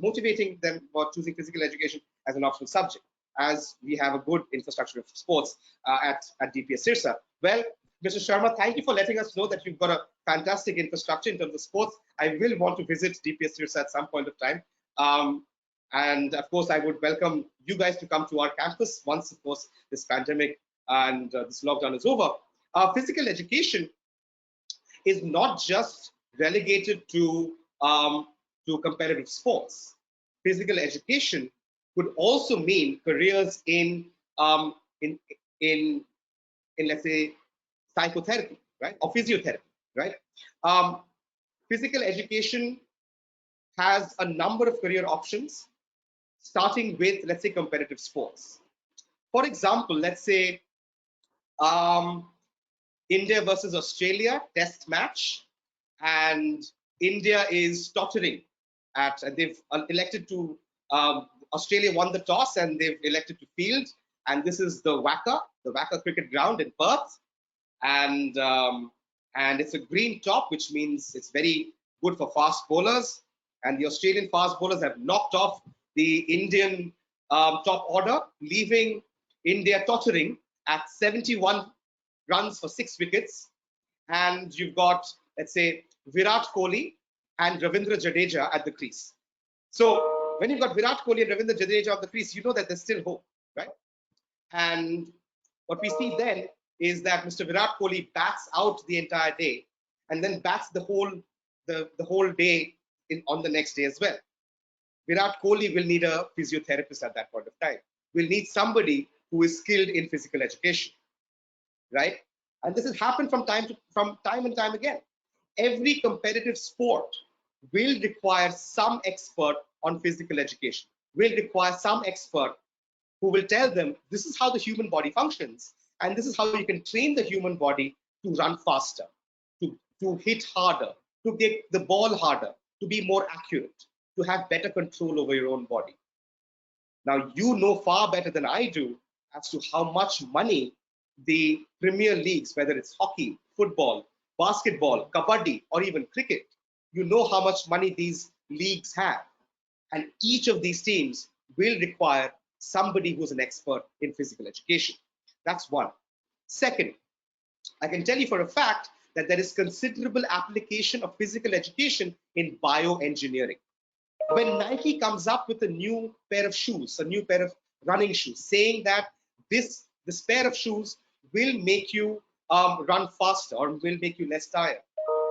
motivating them about choosing physical education as an optional subject, as we have a good infrastructure of sports at DPS Sirsa. Well, Mr. Sharma, thank you for letting us know that you've got a fantastic infrastructure in terms of sports. I will want to visit DPS Sirsa at some point of time. And of course, I would welcome you guys to come to our campus once, of course, this pandemic and this lockdown is over. Physical education is not just relegated to competitive sports. Physical education could also mean careers in let's say psychotherapy, right, or physiotherapy, right? Physical education has a number of career options, starting with, let's say, competitive sports. For example, let's say India versus Australia test match, and India is tottering they've elected to, Australia won the toss and they've elected to field, and this is the WACA cricket ground in Perth, and it's a green top, which means it's very good for fast bowlers, and the Australian fast bowlers have knocked off the Indian top order, leaving India tottering at 71 runs for 6 wickets. And you've got, let's say, Virat Kohli and Ravindra Jadeja at the crease. So when you've got Virat Kohli and Ravindra Jadeja at the crease, you know that there's still hope, right? And what we see then is that Mr. Virat Kohli bats out the entire day and then bats the whole day on the next day as well. Virat Kohli will need a physiotherapist at that point of time. We'll need somebody who is skilled in physical education, right? And this has happened from time and time again. Every competitive sport will require some expert on physical education, will require some expert who will tell them this is how the human body functions, and this is how you can train the human body to run faster, to hit harder, to get the ball harder, to be more accurate, to have better control over your own body. Now, you know far better than I do as to how much money the premier leagues, whether it's hockey, football, basketball, kabaddi, or even cricket, you know how much money these leagues have. And each of these teams will require somebody who's an expert in physical education. That's one. Second, I can tell you for a fact that there is considerable application of physical education in bioengineering. When Nike comes up with a new pair of shoes, a new pair of running shoes, saying that this pair of shoes will make you run faster or will make you less tired,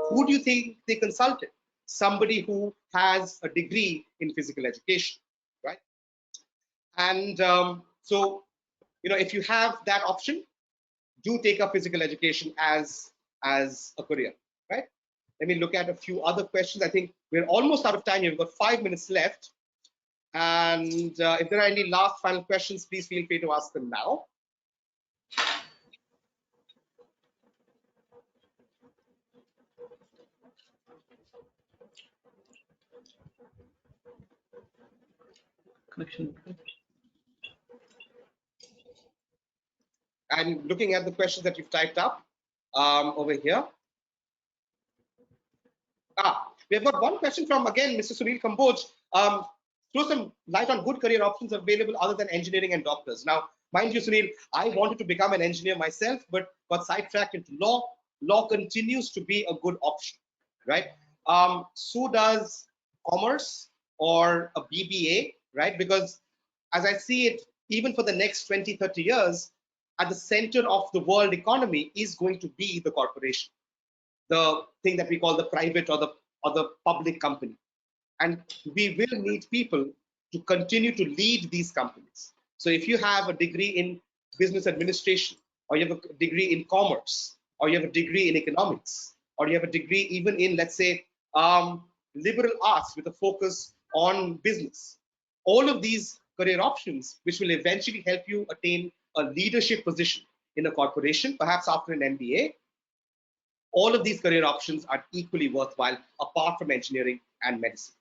who do you think they consulted? Somebody who has a degree in physical education, right? And so, if you have that option, do take up physical education as a career, right? Let me look at a few other questions. I think we're almost out of time here. We've got 5 minutes left. And if there are any last final questions, please feel free to ask them now. I'm looking at the questions that you've typed up over here. We have got one question from, again, Mr. Sunil Kamboj. Throw some light on good career options available other than engineering and doctors. Now, mind you, Sunil, I wanted to become an engineer myself, but got sidetracked into law. Law continues to be a good option, right? So does commerce or a BBA, right? Because as I see it, even for the next 20, 30 years, at the center of the world economy is going to be the corporation, the thing that we call the private or the public company. And we will need people to continue to lead these companies. So if you have a degree in business administration, or you have a degree in commerce, or you have a degree in economics, or you have a degree even in, let's say, liberal arts with a focus on business, all of these career options, which will eventually help you attain a leadership position in a corporation, perhaps after an MBA, all of these career options are equally worthwhile apart from engineering and medicine.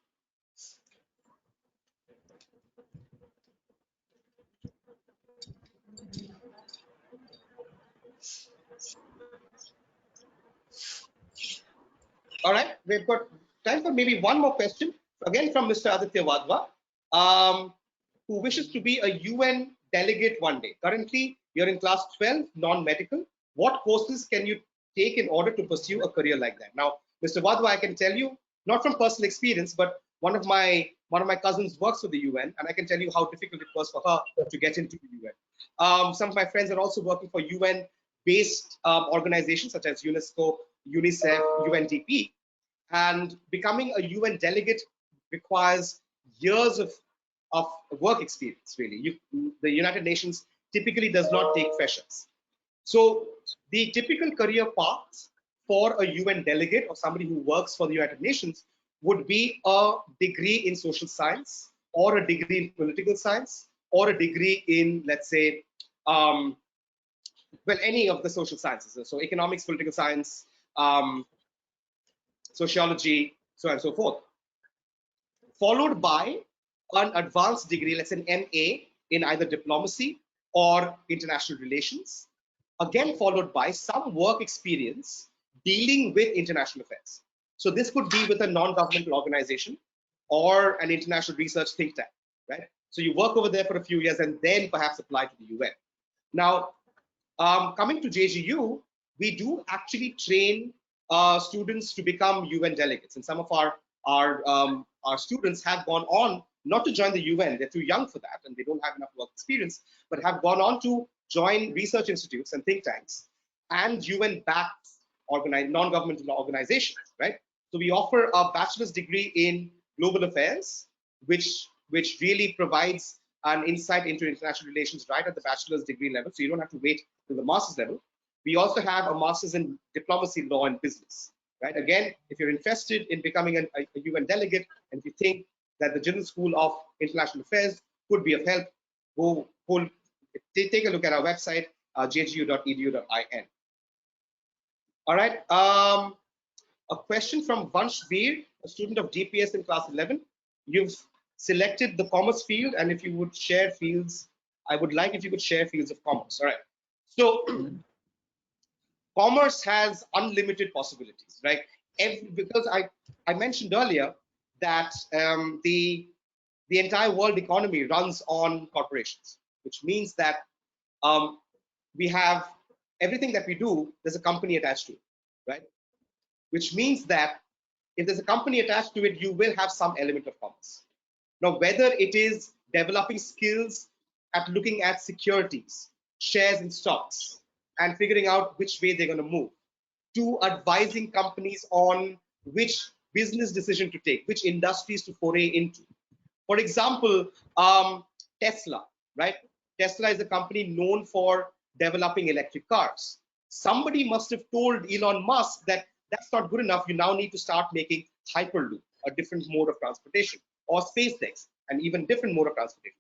All right, we've got time for maybe one more question, again from Mr. Aditya Wadhwa, who wishes to be a UN delegate one day. Currently, you're in class 12, non-medical. What courses can you take in order to pursue a career like that? Now, Mr. Wadhwa, I can tell you, not from personal experience, but one of my cousins works for the UN, and I can tell you how difficult it was for her to get into the UN. Some of my friends are also working for UN-based organizations such as UNESCO, UNICEF, UNDP, and becoming a UN delegate requires years of work experience, really. The United Nations typically does not take freshers. So the typical career path for a UN delegate or somebody who works for the United Nations would be a degree in social science, or a degree in political science, or a degree in, let's say, well, any of the social sciences. So economics, political science, sociology, so on and so forth, followed by an advanced degree, let's say an MA in either diplomacy or international relations, again followed by some work experience dealing with international affairs. So this could be with a non-governmental organization or an international research think tank, right? So you work over there for a few years and then perhaps apply to the UN. Now, coming to JGU, we do actually train students to become UN delegates, and some of our students have gone on not to join the UN. They're too young for that, and they don't have enough work experience, but have gone on to join research institutes and think tanks and UN-backed non-governmental organizations, right? So we offer a bachelor's degree in global affairs, which really provides an insight into international relations right at the bachelor's degree level, so you don't have to wait till the master's level. We also have a master's in diplomacy, law, and business, right? Again, if you're interested in becoming a UN delegate, and if you think that the General School of International Affairs could be of help, take a look at our website, jgu.edu.in. All right. A question from Vansh Veer, a student of DPS in class 11. You've selected the commerce field, and if you would share fields, I would like if you could share fields of commerce. All right. So commerce has unlimited possibilities, right? Because I mentioned earlier that the entire world economy runs on corporations, which means that we have everything that we do, there's a company attached to it, right? Which means that if there's a company attached to it, you will have some element of commerce. Now, whether it is developing skills at looking at securities, shares and stocks, and figuring out which way they're going to move, to advising companies on which business decision to take, which industries to foray into. For example, Tesla, right? Tesla is a company known for developing electric cars. Somebody must have told Elon Musk that that's not good enough. You now need to start making Hyperloop, a different mode of transportation, or SpaceX, an even different mode of transportation.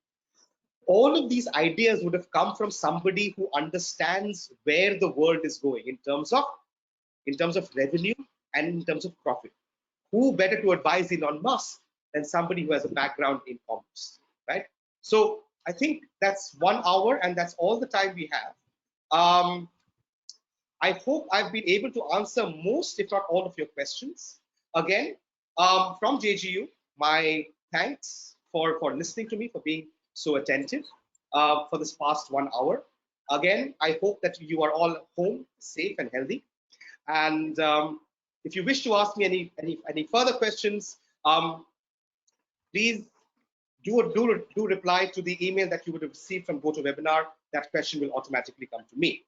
All of these ideas would have come from somebody who understands where the world is going in terms of revenue and in terms of profit. Who better to advise Elon Musk than somebody who has a background in commerce, right? So I think that's 1 hour, and that's all the time we have. I hope I've been able to answer most, if not all, of your questions. Again, from JGU, my thanks for listening to me, for being so attentive for this past 1 hour. Again, I hope that you are all home, safe and healthy. And if you wish to ask me any further questions, please do reply to the email that you would have received from GoToWebinar. That question will automatically come to me.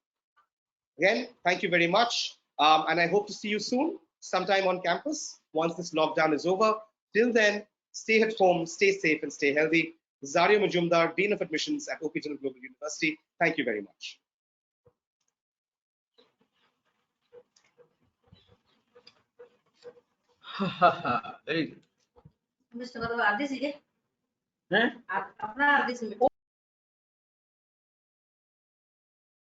Again, thank you very much. And I hope to see you soon, sometime on campus, once this lockdown is over. Till then, stay at home, stay safe, and stay healthy. This is Arjya Majumdar, Dean of Admissions at OPTL Global University. Thank you very much. Very good. Mr. Arjya, Huh? apna Arjya